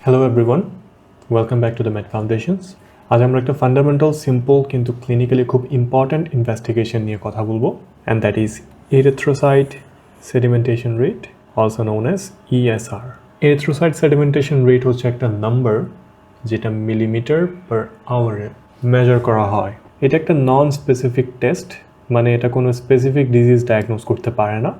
Hello everyone, welcome back to the Med Foundations. আজ আমরা একটা ফান্ডামেন্টাল সিম্পল কিন্তু ক্লিনিক্যালি খুব ইম্পর্ট্যান্ট ইনভেস্টিগেশন নিয়ে কথা বলবো and that is erythrocyte sedimentation rate also known as ESR. Erythrocyte sedimentation rate হচ্ছে একটা নাম্বার যেটা মিলিমিটার পার আওয়ারে মেজার করা হয়। এটা একটা নন স্পেসিফিক টেস্ট, মানে এটা কোনো স্পেসিফিক ডিজিজ ডায়াগনোজ করতে পারে না,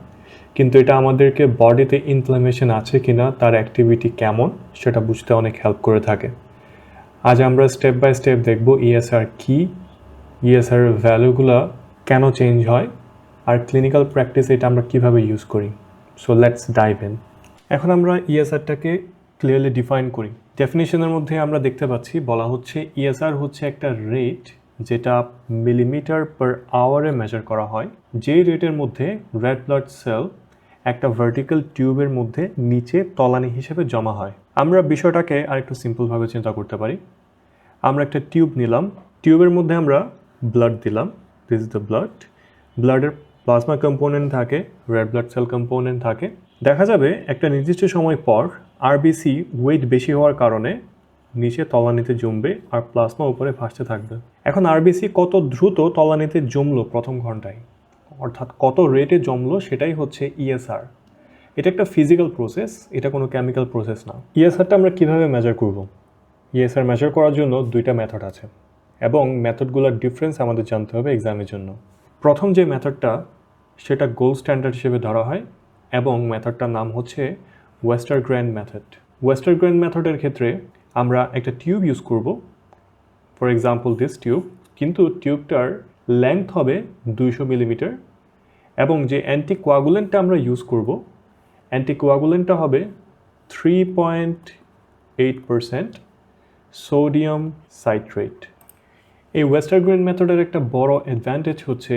কিন্তু এটা আমাদেরকে বডিতে ইনফ্লামেশন আছে কিনা, তার অ্যাক্টিভিটি কেমন সেটা বুঝতে অনেক হেল্প করে থাকে। আজ আমরা স্টেপ বাই স্টেপ দেখব ইএসআর কি, ইএসআর ভ্যালুগুলো কেন চেঞ্জ হয়, আর ক্লিনিক্যাল প্র্যাকটিসে এটা আমরা কিভাবে ইউজ করি। So let's dive in. এখন আমরা ইএসআরটাকে ক্লিয়ারলি ডিফাইন করি। ডেফিনেশনের মধ্যে আমরা দেখতে পাচ্ছি বলা হচ্ছে ইএসআর হচ্ছে একটা রেট যেটা মিলিমিটার পার আওয়ারে মেজার করা হয়, যেই রেটের মধ্যে রেড ব্লাড সেল একটা ভার্টিক্যাল টিউবের মধ্যে নিচে তলানি হিসেবে জমা হয়। আমরা বিষয়টাকে আরেকটু সিম্পলভাবে চিন্তা করতে পারি। আমরা একটা টিউব নিলাম, টিউবের মধ্যে আমরা ব্লাড দিলাম, দিস ইজ দ্য ব্লাড। ব্লাডের প্লাজমা কম্পোনেন্ট থাকে, রেড ব্লাড সেল কম্পোনেন্ট থাকে। দেখা যাবে একটা নির্দিষ্ট সময় পর আরবিসি ওয়েট বেশি হওয়ার কারণে নিচে তলানিতে জমবে আর প্লাজমা উপরে ভাসতে থাকবে। এখন আরবিসি কত দ্রুত তলানিতে জমলো প্রথম ঘন্টায়, অর্থাৎ কত রেটে জমলো, সেটাই হচ্ছে ইএসআর। এটা একটা ফিজিক্যাল প্রসেস, এটা কোনো কেমিক্যাল প্রসেস না। ইএসআরটা আমরা কিভাবে মেজার করব? ইএসআর মেজার করার জন্য দুইটা মেথড আছে এবং মেথডগুলোর ডিফারেন্স আমাদের জানতে হবে এক্সামের জন্য। প্রথম যে মেথডটা সেটা গোল্ড স্ট্যান্ডার্ড হিসেবে ধরা হয় এবং মেথডটার নাম হচ্ছে ওয়েস্টারগ্রেন মেথড। ওয়েস্টারগ্রেন মেথডের ক্ষেত্রে আমরা একটা টিউব ইউজ করব, ফর এক্সাম্পল দিস টিউব, কিন্তু টিউবটার লেন্থ হবে 200 মিলিমিটার এবং যে অ্যান্টিকোয়াগুলেন্টটা আমরা ইউজ করব, অ্যান্টিকোয়াগুলেন্টটা হবে 3.8% সোডিয়াম সাইট্রেট। এই ওয়েস্টারগ্রেন মেথডের একটা বড় অ্যাডভান্টেজ হচ্ছে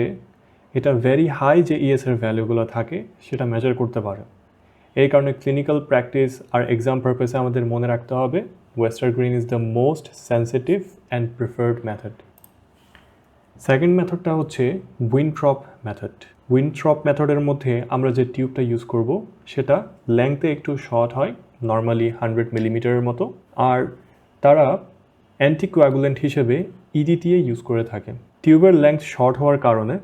এটা ভেরি হাই যে ইএসআর ভ্যালুগুলো থাকে সেটা মেজার করতে পারে। এই কারণে ক্লিনিক্যাল প্র্যাকটিস আর এক্সাম পারপাসে আমাদের মনে রাখতে হবে Westergren is the most sensitive and preferred method. Second মেথডটা হচ্ছে উইনট্রপ মেথড। উইনট্রপ মেথডের মধ্যে আমরা যে টিউবটা ইউজ করব সেটা লেংথে একটু শর্ট হয়, নর্মালি 100 মিলিমিটারের মতো, আর তারা অ্যান্টিকোয়াগুলেন্ট হিসেবে ইডিটিএ ইউজ করে থাকেন। টিউবের লেংথ শর্ট হওয়ার কারণে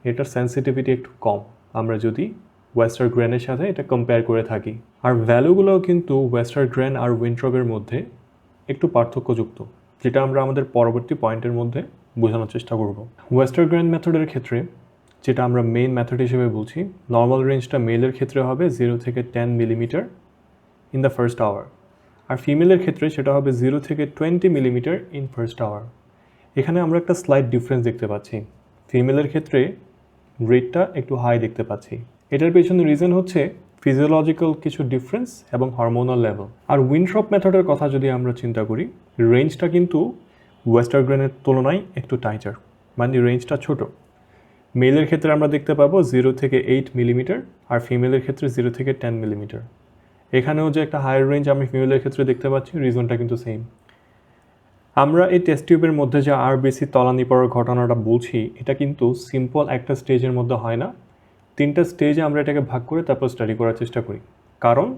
এটার সেন্সিটিভিটি একটু কম আমরা যদি ওয়েস্টারগ্রেনের সাথে এটা কম্পেয়ার করে থাকি। আর ভ্যালুগুলোও কিন্তু ওয়েস্টারগ্রেন আর উইনট্রপের মধ্যে একটু পার্থক্যযুক্ত, যেটা আমরা আমাদের পরবর্তী পয়েন্টের মধ্যে বোঝানোর চেষ্টা করব। ওয়েস্টারগ্রেন মেথডের ক্ষেত্রে যেটা আমরা মেইন মেথড হিসেবে বলছি, নর্মাল রেঞ্জটা মেলের ক্ষেত্রে হবে 0 থেকে 10 millimetre in the first hour, আর ফিমেলের ক্ষেত্রে সেটা হবে 0 থেকে 20 মিলিমিটার ইন ফার্স্ট আওয়ার। এখানে আমরা একটা স্লাইড ডিফারেন্স দেখতে পাচ্ছি, ফিমেলের ক্ষেত্রে রেটটা একটু হাই দেখতে পাচ্ছি। এটার পেছনে রিজন হচ্ছে ফিজিওলজিক্যাল কিছু ডিফারেন্স এবং হরমোনাল লেভেল। আর উইনট্রপ মেথডের কথা যদি আমরা চিন্তা করি, রেঞ্জটা কিন্তু ওয়েস্টারগ্রেনের তুলনায় একটু টাইটার, মানে রেঞ্জটা ছোট। মেলের ক্ষেত্রে আমরা দেখতে পাবো 0 থেকে 8 মিলিমিটার আর ফিমেলের ক্ষেত্রে 0 থেকে 10 মিলিমিটার। এখানেও যে একটা হায়ার রেঞ্জ আমি ফিমেলের ক্ষেত্রে দেখতে পাচ্ছি, রিজনটা কিন্তু সেম। আমরা এই টেস্ট টিউবের মধ্যে যে আরবিসি তলানি পড়ার ঘটনাটা বলছি, এটা কিন্তু সিম্পল একটা স্টেজের মধ্যে হয় না, 3টা স্টেজে আমরা এটাকে ভাগ করে তারপর স্টাডি করার চেষ্টা করি। কারণ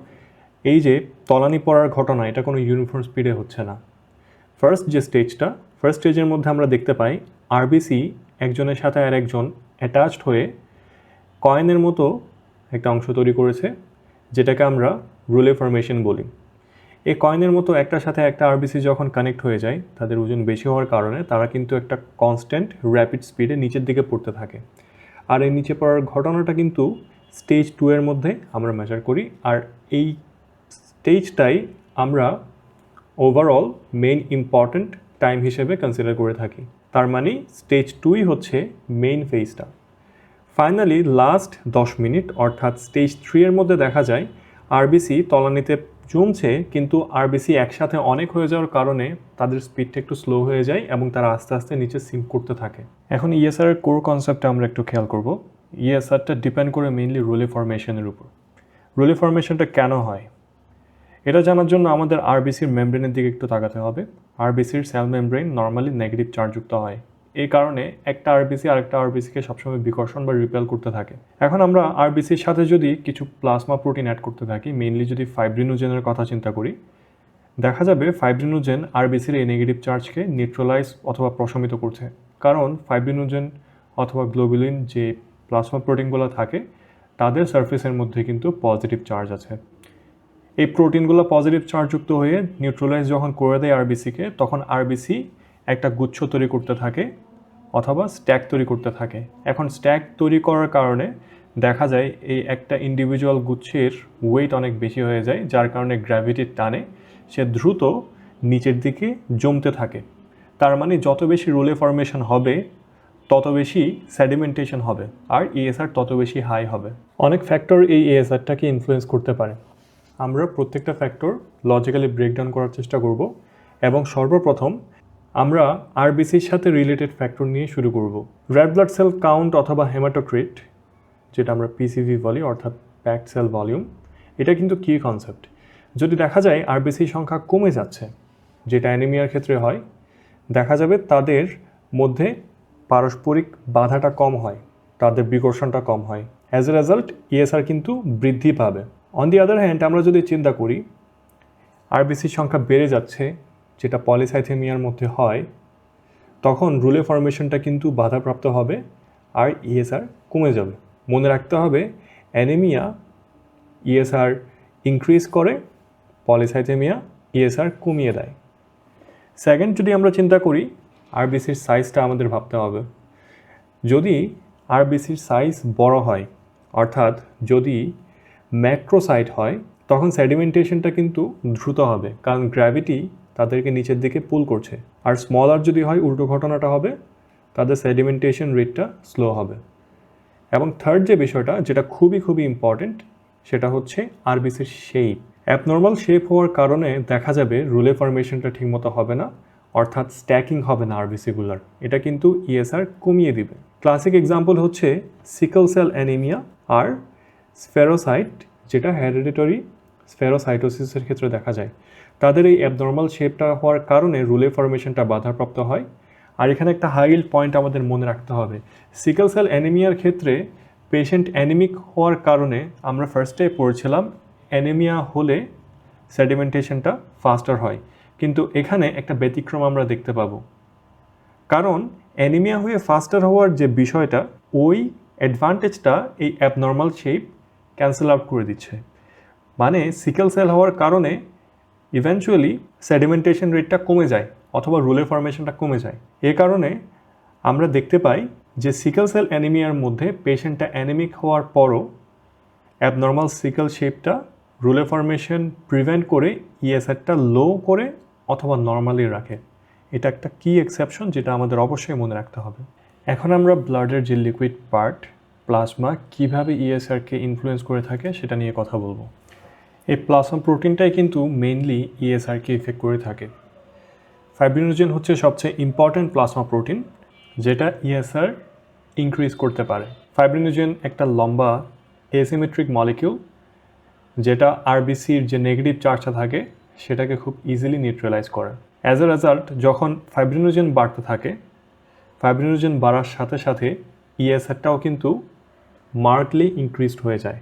এই যে তলানি পড়ার ঘটনা, এটা কোনো ইউনিফর্ম স্পিডে হচ্ছে না। ফার্স্ট স্টেজের মধ্যে আমরা দেখতে পাই আরবিসি একজনের সাথে আর একজন অ্যাটাচড হয়ে কয়েনের মতো একটা অংশ তৈরি করেছে, যেটাকে আমরা রুলে ফরমেশন বলি। এই কয়েনের মতো একটার সাথে একটা আরবিসি যখন কানেক্ট হয়ে যায়, তাদের ওজন বেশি হওয়ার কারণে তারা কিন্তু একটা কনস্ট্যান্ট র্যাপিড স্পিডে নিচের দিকে পড়তে থাকে। আর এই নিচে পড়ার ঘটনাটা কিন্তু স্টেজ 2 এর মধ্যে আমরা মেজার করি, আর এই স্টেজটাই আমরা ওভারঅল মেইন ইম্পর্ট্যান্ট টাইম হিসেবে কনসিডার করে থাকি। তার মানে স্টেজ 2ই হচ্ছে মেইন ফেজটা। ফাইনালি লাস্ট 10 মিনিট অর্থাৎ স্টেজ 3 এর মধ্যে দেখা যায় আরবিসি তলানিতে জমছে, কিন্তু আরবিসি একসাথে অনেক হয়ে যাওয়ার কারণে তাদের স্পিডটা একটু স্লো হয়ে যায় এবং তারা আস্তে আস্তে নিচে সিঙ্ক করতে থাকে। এখন ইএসআর এর কোর কনসেপ্টটা আমরা একটু খেয়াল করব। ইএসআরটা ডিপেন্ড করে মেইনলি রুলে ফরমেশনের উপর। রুলে ফরমেশনটা কেন হয় এটা জানার জন্য আমাদের আরবিসির মেমব্রেনের দিকে একটু তাকাতে হবে। আরবিসির সেল মেমব্রেন নর্মালি নেগেটিভ চার্জযুক্ত হয়, এই কারণে একটা আরবিসি আরেকটা আরবিসিকে সবসময় বিকর্ষণ বা রিপেল করতে থাকে। এখন আমরা আরবিসির সাথে যদি কিছু প্লাজমা প্রোটিন অ্যাড করতে থাকি, মেইনলি যদি ফাইব্রিনোজেনের কথা চিন্তা করি, দেখা যাবে ফাইব্রিনোজেন আরবিসির এই নেগেটিভ চার্জকে নিউট্রালাইজ অথবা প্রশমিত করছে, কারণ ফাইব্রিনোজেন অথবা গ্লোবুলিন যে প্লাজমা প্রোটিনগুলো থাকে তাদের সারফেসের মধ্যে কিন্তু পজিটিভ চার্জ আছে। এই প্রোটিনগুলো পজিটিভ চার্জযুক্ত হয়ে নিউট্রালাইজ যখন করে দেয় আরবিসিকে, তখন আরবিসি একটা গুচ্ছ তৈরি করতে থাকে অথবা স্ট্যাক তৈরি করতে থাকে। এখন স্ট্যাক তৈরি করার কারণে দেখা যায় এই একটা ইন্ডিভিজুয়াল গুচ্ছের ওয়েট অনেক বেশি হয়ে যায়, যার কারণে গ্র্যাভিটির টানে সে দ্রুত নিচের দিকে জমতে থাকে। তার মানে যত বেশি রোলে ফর্মেশন হবে তত বেশি সেডিমেন্টেশন হবে আর ইএসআর তত বেশি হাই হবে। অনেক ফ্যাক্টর এই ইএসআরটাকে ইনফ্লুয়েন্স করতে পারে। আমরা প্রত্যেকটা ফ্যাক্টর লজিক্যালি ব্রেকডাউন করার চেষ্টা করব এবং সর্বপ্রথম আমরা আরবিসির সাথে রিলেটেড ফ্যাক্টর নিয়ে শুরু করব। রেড ব্লাড সেল কাউন্ট অথবা হেমাটোক্রিট, যেটা আমরা পিসিভি বলি অর্থাৎ প্যাকড সেল ভলিউম, এটা কিন্তু কি কনসেপ্ট। যদি দেখা যায় আরবিসির সংখ্যা কমে যাচ্ছে, যেটা অ্যানিমিয়ার ক্ষেত্রে হয়, দেখা যাবে তাদের মধ্যে পারস্পরিক বাধাটা কম হয়, তাদের বিকর্ষণটা কম হয়। অ্যাজ এ রেজাল্ট ইএসআর কিন্তু বৃদ্ধি পাবে। অন দি আদার হ্যান্ড আমরা যদি চিন্তা করি আরবিসির সংখ্যা বেড়ে যাচ্ছে, যেটা পলিসাইথেমিয়ার মধ্যে হয়, তখন রুলে ফর্মেশনটা কিন্তু বাধাপ্রাপ্ত হবে আর ইএসআর কমে যাবে। মনে রাখতে হবে অ্যানিমিয়া ইএসআর ইনক্রিজ করে, পলিসাইথেমিয়া ইএসআর কমিয়ে দেয়। সেকেন্ড, যদি আমরা চিন্তা করি আরবিসির সাইজটা আমাদের ভাবতে হবে। যদি আরবিসির সাইজ বড় হয়, অর্থাৎ যদি ম্যাক্রোসাইট হয়, তখন সেডিমেন্টেশনটা কিন্তু দ্রুত হবে, কারণ গ্র্যাভিটি তাদেরকে নিচের দিকে পুল করছে। আর স্মলার যদি হয়, উল্টো ঘটনাটা হবে, তাদের সেডিমেন্টেশন রেটটা স্লো হবে। এবং থার্ড যে বিষয়টা, যেটা খুবই ইম্পর্টেন্ট, সেটা হচ্ছে আরবিসির শেপ। অ্যাবনর্মাল শেপ হওয়ার কারণে দেখা যাবে রুলে ফর্মেশনটা ঠিকমতো হবে না, অর্থাৎ স্ট্যাকিং হবে না আরবিসিগুলার। এটা কিন্তু ইএসআর কমিয়ে দিবে। ক্লাসিক এক্সাম্পল হচ্ছে সিকল সেল অ্যানিমিয়া আর স্ফেরোসাইট, যেটা হেরিডিটরি স্ফেরোসাইটোসিসের ক্ষেত্রে দেখা যায়। তাদের এই অ্যাবনর্মাল শেপটা হওয়ার কারণে রুলে ফর্মেশনটা বাধাপ্রাপ্ত হয়। আর এখানে একটা হাইলাইট পয়েন্ট আমাদের মনে রাখতে হবে, সিকল সেল অ্যানিমিয়ার ক্ষেত্রে পেশেন্ট অ্যানিমিক হওয়ার কারণে আমরা ফার্স্টে পড়ছিলাম অ্যানিমিয়া হলে সেডিমেন্টেশনটা ফাস্টার হয়, কিন্তু এখানে একটা ব্যতিক্রম আমরা দেখতে পাবো। কারণ অ্যানিমিয়া হয়ে ফাস্টার হওয়ার যে বিষয়টা, ওই অ্যাডভান্টেজটা এই অ্যাবনর্মাল শেপ ক্যান্সেল আউট করে দিচ্ছে। মানে সিকেল সেল হওয়ার কারণে ইভেনচুয়ালি সেডিমেন্টেশন রেটটা কমে যায় অথবা রুলে ফর্মেশনটা কমে যায়। এ কারণে আমরা দেখতে পাই যে সিকেল সেল অ্যানিমিয়ার মধ্যে পেশেন্টটা অ্যানিমিক হওয়ার পরও অ্যাবনর্মাল সিকেল শেপটা রুলে ফর্মেশন প্রিভেন্ট করে ইএসআরটা লো করে অথবা নর্মালি রাখে। এটা একটা কি এক্সেপশন, যেটা আমাদের অবশ্যই মনে রাখতে হবে। এখন আমরা ব্লাডের যে লিকুইড পার্ট প্লাজমা কীভাবে ইএসআরকে ইনফ্লুয়েন্স করে থাকে সেটা নিয়ে কথা বলবো। এই প্লাজমা প্রোটিনটাই কিন্তু মেইনলি ইএসআরকে ইফেক্ট করে থাকে। ফাইব্রিনোজেন হচ্ছে সবচেয়ে ইম্পর্ট্যান্ট প্লাজমা প্রোটিন, যেটা ইএসআর ইনক্রিজ করতে পারে। ফাইব্রিনোজেন একটা লম্বা এসিমেট্রিক মলিকিউল, যেটা আরবিসির যে নেগেটিভ চার্জটা থাকে সেটাকে খুব ইজিলি নিউট্রালাইজ করে। অ্যাজ এ রেজাল্ট যখন ফাইব্রিনোজেন বাড়তে থাকে, ফাইব্রিনোজেন বাড়ার সাথে সাথে ইএসআরটাও কিন্তু মার্কলি ইনক্রিজড হয়ে যায়।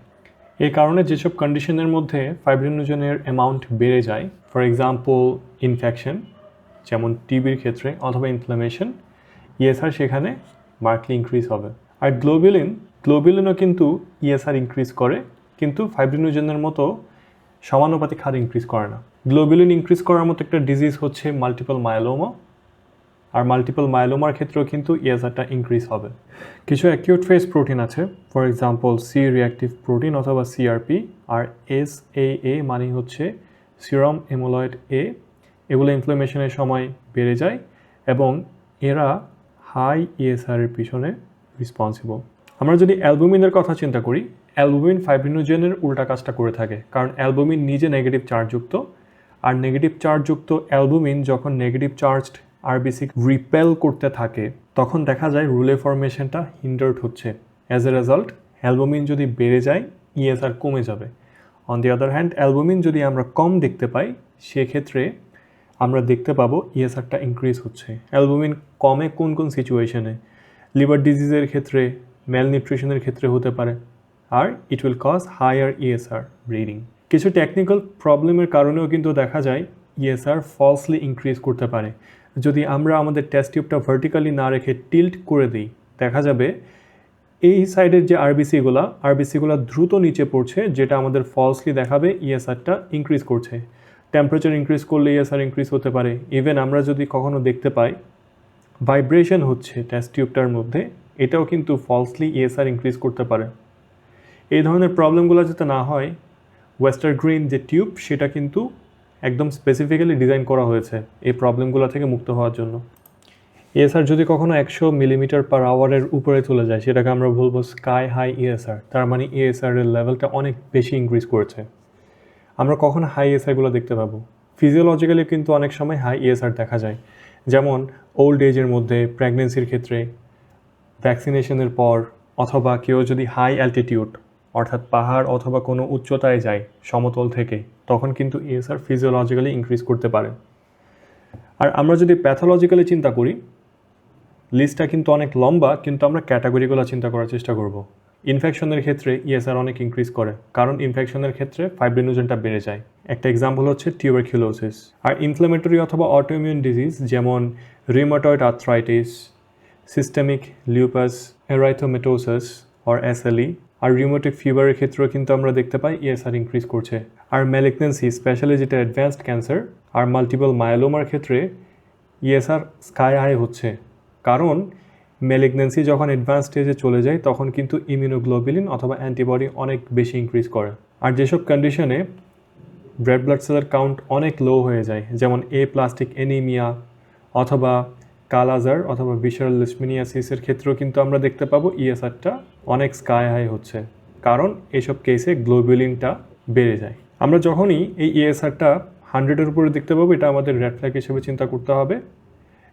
এই কারণে যেসব কন্ডিশনের মধ্যে ফাইব্রিনোজেনের অ্যামাউন্ট বেড়ে যায়, ফর এক্সাম্পল ইনফেকশন যেমন টিবির ক্ষেত্রে অথবা ইনফ্লামেশন, ইএসআর সেখানে মার্কলি ইনক্রিজ হবে। আর গ্লোবিলিনও কিন্তু ইএসআর ইনক্রিজ করে, কিন্তু ফাইব্রিনোজেনের মতো সমানুপাতিক হারে ইনক্রিজ করে না। গ্লোবিলিন ইনক্রিজ করার মতো একটা ডিজিজ হচ্ছে মাল্টিপল মায়োলোমা, আর মাল্টিপল মায়োলোমার ক্ষেত্রেও কিন্তু ইএসআরটা ইনক্রিজ হবে। কিছু অ্যাকিউট ফেজ প্রোটিন আছে, for example C reactive protein অথবা সিআরপি, আর SAA মানে হচ্ছে সিরাম অ্যামিলয়েড এ। এগুলো ইনফ্লামেশনের সময় বেড়ে যায় এবং এরা হাই ইএসআরের পিছনে রেসপন্সিবল। আমরা যদি অ্যালবুমিনের কথা চিন্তা করি, অ্যালবুমিন ফাইব্রিনোজেনের উল্টা কাজটা করে থাকে, কারণ অ্যালবুমিন নিজে নেগেটিভ চার্জযুক্ত, আর নেগেটিভ চার্জযুক্ত অ্যালবুমিন যখন নেগেটিভ চার্জড আরবিসি রিপেল করতে থাকে, তখন দেখা যায় রুলে ফর্মেশনটা হিন্ডার্ড হচ্ছে। অ্যাজ এ রেজাল্ট অ্যালবুমিন যদি বেড়ে যায়, ইএসআর কমে যাবে। On the other hand albumin যদি আমরা কম দেখতে পাই, সেক্ষেত্রে আমরা দেখতে পাবো ইএসআরটা ইনক্রিজ হচ্ছে। অ্যালবুমিন কমে কোন সিচুয়েশনে? লিভার ডিজিজের ক্ষেত্রে, ম্যালনিউট্রিশনের ক্ষেত্রে হতে পারে, আর it will cause higher ESR ব্রিডিং। কিছু টেকনিক্যাল প্রবলেমের কারণেও কিন্তু দেখা যায় ইএসআর ফলসলি ইনক্রিজ করতে পারে। যদি আমরা আমাদের টেস্ট টিউবটা ভার্টিক্যালি না রেখে টিল্ট করে দিই, দেখা যাবে এই সাইডের যে আরবিসিগুলো দ্রুত নিচে পড়ছে, যেটা আমাদের ফলসলি দেখাবে ইএসআরটা ইনক্রিজ করছে। টেম্পারেচার ইনক্রিজ করলে ইএসআর ইনক্রিজ হতে পারে। ইভেন আমরা যদি কখনো দেখতে পাই ভাইব্রেশন হচ্ছে টেস্ট টিউবটার মধ্যে, এটাও কিন্তু ফলসলি ইএসআর ইনক্রিজ করতে পারে। এই ধরনের প্রবলেমগুলো যাতে না হয়, ওয়েস্টার গ্রিন যে টিউব সেটা কিন্তু একদম স্পেসিফিক্যালি ডিজাইন করা হয়েছে এই প্রবলেমগুলো থেকে মুক্ত হওয়ার জন্য। ইএসআর যদি কখনো 100 মিলিমিটার/আওয়ারের উপরে চলে যায়, সেটাকে আমরা বলবো স্কাই হাই ইএসআর। তার মানে ইএসআর এর লেভেলটা অনেক বেশি ইনক্রিজ করেছে। আমরা কখন হাই ইএসআরগুলো দেখতে পাবো? ফিজিওলজিক্যালি কিন্তু অনেক সময় হাই ইএসআর দেখা যায়, যেমন ওল্ড এজের মধ্যে, প্রেগনেন্সির ক্ষেত্রে, ভ্যাকসিনেশনের পর, অথবা কেউ যদি হাই অ্যালটিটিউড অর্থাৎ পাহাড় অথবা কোনো উচ্চতায় যায় সমতল থেকে, তখন কিন্তু ইএসআর ফিজিওলজিক্যালি ইনক্রিজ করতে পারে। আর আমরা যদি প্যাথোলজিক্যালি চিন্তা করি, লিস্টটা কিন্তু অনেক লম্বা, কিন্তু আমরা ক্যাটাগরিগুলো চিন্তা করার চেষ্টা করব। ইনফেকশনের ক্ষেত্রে ইএসআর অনেক ইনক্রিজ করে, কারণ ইনফেকশনের ক্ষেত্রে ফাইব্রিনোজেনটা বেড়ে যায়। একটা এক্সাম্পল হচ্ছে টিউবারকিউলোসিস। আর ইনফ্লামেটরি অথবা অটোইমিউন ডিজিজ যেমন rheumatoid arthritis, systemic lupus erythematosus or SLE, আর রিউমেটিক ফিভারের ক্ষেত্রেও কিন্তু আমরা দেখতে পাই ইএসআর ইনক্রিজ করছে। আর ম্যালিগন্যান্সি, স্পেশালি যেটা অ্যাডভান্সড ক্যান্সার আর মাল্টিপল মায়োলোমার ক্ষেত্রে ইএসআর স্কাই হাই হচ্ছে, কারণ ম্যালিগন্যান্সি যখন অ্যাডভান্স স্টেজে চলে যায় তখন কিন্তু ইমিউনোগ্লোবুলিন অথবা অ্যান্টিবডি অনেক বেশি ইনক্রিজ করে। আর যেসব কন্ডিশনে রেড ব্লাড সেলের কাউন্ট অনেক লো হয়ে যায়, যেমন প্লাস্টিক অ্যানিমিয়া অথবা কালাজার অথবা ভিসারাল লিশমিনিয়াসিসের ক্ষেত্রেও কিন্তু আমরা দেখতে পাবো ইএসআরটা অনেক স্কাই হাই হচ্ছে, কারণ এইসব কেসে গ্লোবুলিনটা বেড়ে যায়। আমরা যখনই এই ইএসআরটা 100-এর উপরে দেখতে পাবো, এটা আমাদের রেড ফ্ল্যাগ হিসেবে চিন্তা করতে হবে।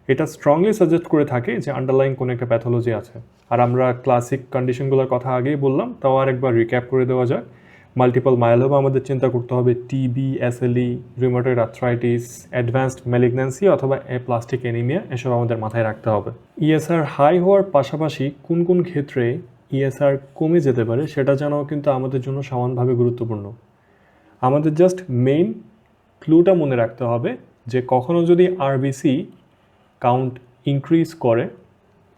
এটা স্ট্রংলি সাজেস্ট করে থাকে যে আন্ডারলাইং কোনো একটা প্যাথোলজি আছে। আর আমরা ক্লাসিক কন্ডিশনগুলোর কথা আগেই বললাম, তাও আরেকবার রিক্যাপ করে দেওয়া যাক। মাল্টিপল মায়োলোমা আমাদের চিন্তা করতে হবে, TB, SLE, rheumatoid arthritis, advanced malignancy অথবা প্লাস্টিক অ্যানিমিয়া, এসব আমাদের মাথায় রাখতে হবে। ইএসআর হাই হওয়ার পাশাপাশি কোন কোন ক্ষেত্রে ইএসআর কমে যেতে পারে সেটা জানাও কিন্তু আমাদের জন্য সমানভাবে গুরুত্বপূর্ণ। আমাদের জাস্ট মেইন ক্লুটা মনে রাখতে হবে যে কখনো যদি আরবিসি কাউন্ট ইনক্রিজ করে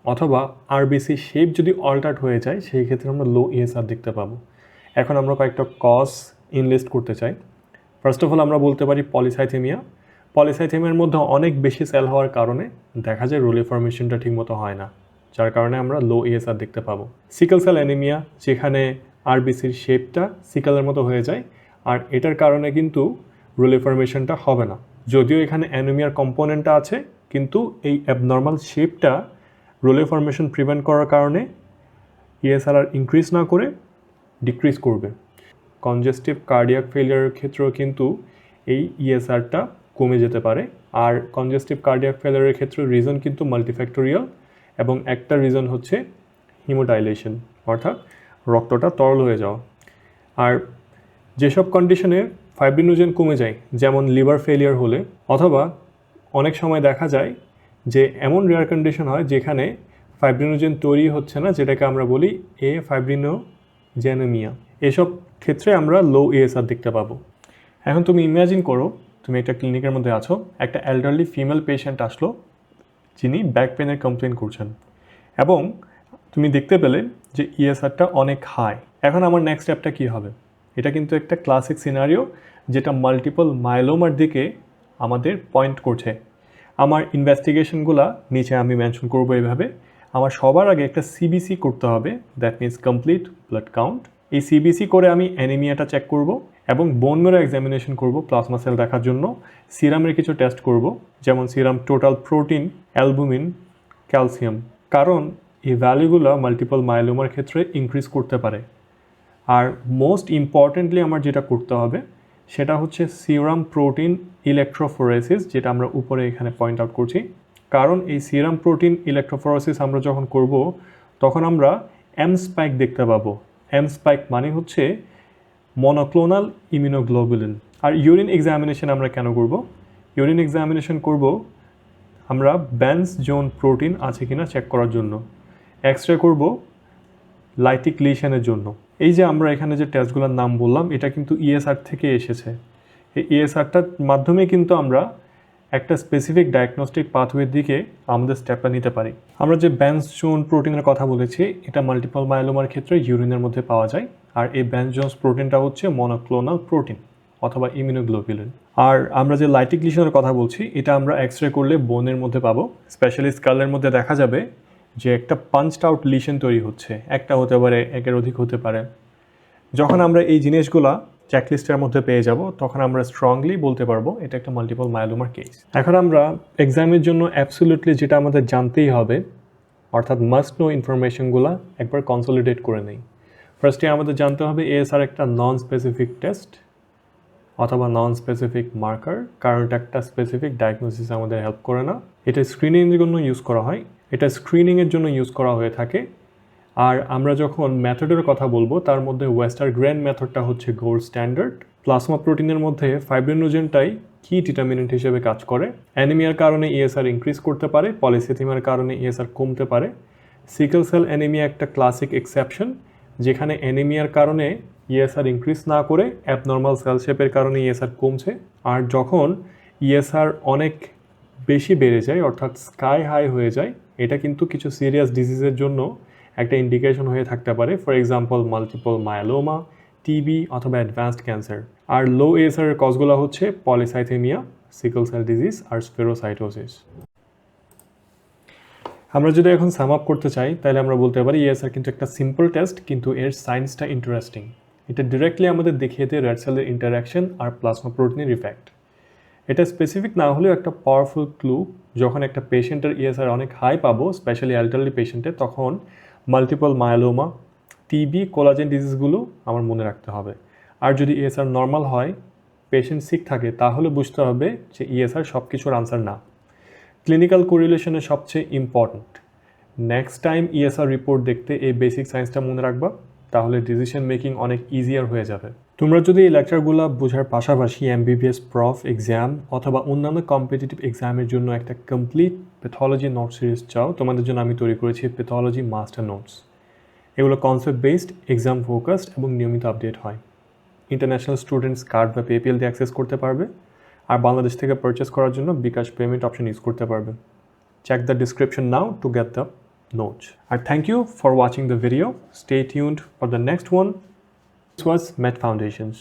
অথবা আরবিসি শেপ যদি অল্টার্ড হয়ে যায়, সেই ক্ষেত্রে আমরা লো ইএসআর দেখতে পাবো। এখন আমরা কয়েকটা কজ ইনলিস্ট করতে চাই। ফার্স্ট অফ অল আমরা বলতে পারি পলিসাইথেমিয়া। পলিসাইথেমিয়ার মধ্যে অনেক বেশি সেল হওয়ার কারণে দেখা যায় রোলে ফরমেশনটা ঠিকমতো হয় না, যার কারণে আমরা লো ইএসআর দেখতে পাবো। সিকেল সেল অ্যানিমিয়া, যেখানে আরবিসির শেপটা সিকেলের মতো হয়ে যায়, আর এটার কারণে কিন্তু রোলে ফরমেশনটা হবে না। যদিও এখানে অ্যানিমিয়ার কম্পোনেন্টটা আছে, কিন্তু এই অ্যাবনর্মাল শেপটা রোলে ফরমেশন প্রিভেন্ট করার কারণে ইএসআর আর ইনক্রিজ না করে ডিক্রিজ করবে। কনজেস্টিভ কার্ডিয়াক ফেলিয়ারের ক্ষেত্রেও কিন্তু এই ইএসআরটা কমে যেতে পারে। আর কনজেস্টিভ কার্ডিয়াক ফেলিয়ারের ক্ষেত্রে রিজন কিন্তু মাল্টিফ্যাক্টোরিয়াল, এবং একটা রিজন হচ্ছে হিমোডাইলেশন, অর্থাৎ রক্তটা তরল হয়ে যাওয়া। আর যেসব কন্ডিশনে ফাইব্রিনোজেন কমে যায়, যেমন লিভার ফেলিয়ার হলে, অথবা অনেক সময় দেখা যায় যে এমন রেয়ার কন্ডিশন হয় যেখানে ফাইব্রিনোজেন তৈরি হচ্ছে না, যেটাকে আমরা বলি ফাইব্রিনোজেনেমিয়া, এসব ক্ষেত্রে আমরা লো ইএসআর দেখতে পাবো। এখন তুমি ইমাজিন করো, তুমি একটা ক্লিনিকের মধ্যে আছো, একটা এল্ডারলি ফিমেল পেশেন্ট আসলো যিনি ব্যাক পেনের কমপ্লেন করছেন, এবং তুমি দেখতে পেলে যে ইএসআরটা অনেক হাই। এখন আমার নেক্সট স্টেপটা কী হবে? এটা কিন্তু একটা ক্লাসিক সিনারিও যেটা মাল্টিপল মায়োলোমার দিকে আমাদের পয়েন্ট করছে। আমার ইনভেস্টিগেশনগুলো নিচে আমি মেনশন করবো এভাবে। আমার সবার আগে একটা সিবিসি করতে হবে, that means complete blood count. এই সিবিসি করে আমি অ্যানিমিয়াটা চেক করব, এবং বোন মেরো এক্সামিনেশন করব প্লাজমা সেল দেখার জন্য। সিরামের কিছু টেস্ট করব, যেমন serum total protein, albumin, calcium, কারণ এই ভ্যালুগুলো মাল্টিপল মায়োলোমার ক্ষেত্রে ইনক্রিজ করতে পারে। আর মোস্ট ইম্পর্টেন্টলি আমার যেটা করতে হবে সেটা হচ্ছে সিরাম প্রোটিন ইলেকট্রোফোরেসিস, যেটা আমরা উপরে এখানে পয়েন্ট আউট করছি। কারণ এই সিরাম প্রোটিন ইলেকট্রোফোরেসিস আমরা যখন করব, তখন আমরা এম স্পাইক দেখতে পাবো। এম স্পাইক মানে হচ্ছে মনোক্লোনাল ইমিউনোগ্লোবুলিন। আর ইউরিন এক্সামিনেশন আমরা কেন করব? ইউরিন এক্সামিনেশন করব আমরা ব্যান্স জোন প্রোটিন আছে কিনা চেক করার জন্য। এক্স রে করব লাইটিক লিশনের জন্য। এই যে আমরা এখানে যে টেস্টগুলোর নাম বললাম, এটা কিন্তু ইএসআর থেকে এসেছে। এই ইএসআরটার মাধ্যমে কিন্তু আমরা একটা স্পেসিফিক ডায়াগনস্টিক পাথওয়ের দিকে আমাদের স্টেপটা নিতে পারি। আমরা যে ব্যানজোন প্রোটিনের কথা বলেছি, এটা মাল্টিপল মায়োলোমার ক্ষেত্রে ইউরিনের মধ্যে পাওয়া যায়। আর এই ব্যানজোনস প্রোটিনটা হচ্ছে মনোক্লোনাল প্রোটিন অথবা ইমিউনোগ্লোবুলিন। আর আমরা যে লাইটিক লিশনের কথা বলছি, এটা আমরা এক্স রে করলে বোনের মধ্যে পাবো। স্পেশালি স্কালের মধ্যে দেখা যাবে যে একটা পাঞ্চড আউট লিশন তৈরি হচ্ছে, একটা হতে পারে, একের অধিক হতে পারে। যখন আমরা এই জিনিসগুলা চেকলিস্টের মধ্যে পেয়ে যাব, তখন আমরা স্ট্রংলি বলতে পারবো এটা একটা মাল্টিপল মায়োলোমার কেস। এখন আমরা এক্সামের জন্য অ্যাবসলিউটলি যেটা আমাদের জানতেই হবে, অর্থাৎ মাস্ট নো ইনফরমেশনগুলো একবার কনসলিডেট করে নেই। ফার্স্টে আমাদের জানতে হবে এএসআর একটা নন স্পেসিফিক টেস্ট অথবা নন স্পেসিফিক মার্কার, কারণ এটা একটা স্পেসিফিক ডায়াগনোসিস আমাদের হেল্প করে না। এটা স্ক্রিনিংয়ের জন্য ইউজ করা হয়, এটা স্ক্রিনিংয়ের জন্য ইউজ করা হয়ে থাকে। আর আমরা যখন মেথডের কথা বলবো, তার মধ্যে ওয়েস্টারগ্রেন মেথডটা হচ্ছে গোল্ড স্ট্যান্ডার্ড। প্লাজমা প্রোটিনের মধ্যে ফাইব্রিনোজেনটাই কি ডিটারমিনেন্ট হিসেবে কাজ করে। অ্যানিমিয়ার কারণে ইএসআর ইনক্রিজ করতে পারে, পলিসিথিমার কারণে ইএসআর কমতে পারে। সিকেল সেল অ্যানিমিয়া একটা ক্লাসিক এক্সেপশন, যেখানে অ্যানিমিয়ার কারণে ইএসআর ইনক্রিজ না করে অ্যাবনর্মাল সেল শেপের কারণে ইএসআর কমছে। আর যখন ইএসআর অনেক বেশি বেড়ে যায়, অর্থাৎ স্কাই হাই হয়ে যায়, এটা কিন্তু কিছু সিরিয়াস ডিজিজের জন্য একটা ইন্ডিকেশন হয়ে থাকতে পারে। For example multiple myeloma, TB অথবা অ্যাডভান্সড ক্যান্সার। আর লো এএসআর এর কজগুলো হচ্ছে পলিসাইথেমিয়া, সিকেল সেল ডিজিজ আর স্পেরোসাইটোসিস। আমরা যদি এখন সাম আপ করতে চাই, তাহলে আমরা বলতে পারি ইএসআর কিন্তু একটা সিম্পল টেস্ট, কিন্তু এর সায়েন্সটা ইন্টারেস্টিং। এটা ডিরেক্টলি আমাদের দেখিয়ে দেয় রেড সেলের ইন্টারাকশন আর প্লাজমা প্রোটিনের ইফেক্ট। এটা স্পেসিফিক না হলেও একটা পাওয়ারফুল ক্লু। যখন একটা পেশেন্টের ইএসআর অনেক হাই পাবো, স্পেশালি এল্ডারলি পেশেন্টে, তখন মাল্টিপল মায়োলোমা, টিবি, কোলাজেন ডিজিজগুলো আমার মনে রাখতে হবে। আর যদি ইএসআর নর্মাল হয়, পেশেন্ট সিক থাকে, তাহলে বুঝতে হবে যে ইএসআর সব কিছুর আনসার না। ক্লিনিক্যাল কোরিলেশনের সবচেয়ে important. Next time ESR report দেখতে এই বেসিক সায়েন্সটা মনে রাখবা, তাহলে ডিসিশন মেকিং অনেক ইজিয়ার হয়ে যাবে। তোমরা যদি এই লেকচারগুলো বোঝার পাশাপাশি এমবিবিএস প্রফ এক্সাম অথবা অন্যান্য কম্পিটিটিভ এক্সামের জন্য একটা কমপ্লিট প্যাথোলজি নোট সিরিজ চাও, তোমাদের জন্য আমি তৈরি করেছি প্যাথোলজি মাস্টার নোটস। এগুলো কনসেপ্ট বেসড, এক্সাম ফোকাসড এবং নিয়মিত আপডেট হয়। ইন্টারন্যাশনাল স্টুডেন্টস কার্ড বা পেপিএল দিয়ে অ্যাক্সেস করতে পারবে। আর বাংলাদেশ থেকে পারচেস করার জন্য বিকাশ পেমেন্ট অপশন ইউজ করতে পারবে। Check the description now to get the notes. And thank you for watching the video. Stay tuned for the next one. This was Med Foundations.